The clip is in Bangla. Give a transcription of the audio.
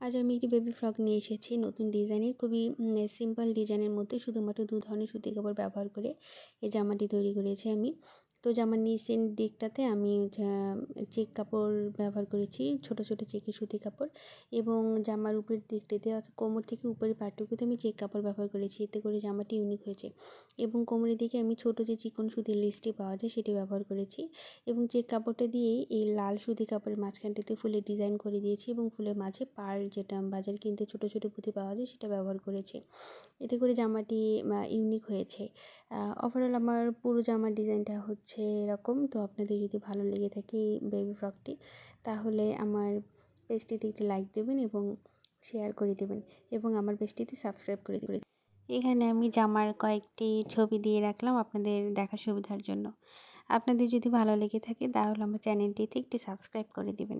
আজ আমি একটি বেবি ফ্রক নিয়ে এসেছি নতুন ডিজাইনের, খুবই সিম্পল ডিজাইনের মধ্যে শুধুমাত্র 2 ধরনের সুতির কাপড় ব্যবহার করে এই জামাটি তৈরি করেছি আমি। তো জামার নিচের দিকটাতে আমি চেক কাপড় ব্যবহার করেছি, ছোট, ছোট চেকের সুতির কাপড়, এবং জামার উপরের দিকটাতে অর্থাৎ কোমর থেকে উপরের পাটটুকুতে আমি চেক কাপড় ব্যবহার করেছি। এতে করে জামাটি ইউনিক হয়েছে। এবং কোমরের দিকে আমি ছোট যে চিকন সুতির লেসটি পাওয়া যায় সেটি ব্যবহার করেছি, এবং চেক কাপড়টা দিয়েই এই লাল সুতির কাপড়ের মাঝখানটাতে ফুলের ডিজাইন করে দিয়েছি, এবং ফুলের মাঝে পাড়, যেটা বাজারে কিনতে ছোট ছোট পুঁতি পাওয়া যায়, সেটা ব্যবহার করেছি। এতে করে জামাটি ইউনিক হয়েছে। ওভারঅল আমার পুরো জামার ডিজাইনটা হচ্ছে এরকম। তো আপনাদের যদি ভালো লেগে থাকে এই বেবি ফ্রকটি, তাহলে আমার পেজটিতে একটি লাইক দেবেন এবং শেয়ার করে দেবেন, এবং আমার পেজটিতে সাবস্ক্রাইব করে দেবেন। এখানে আমি জামার কয়েকটি ছবি দিয়ে রাখলাম আপনাদের দেখার সুবিধার জন্য। আপনাদের যদি ভালো লেগে থাকে তাহলে আমার চ্যানেলটিতে একটি সাবস্ক্রাইব করে দিবেন।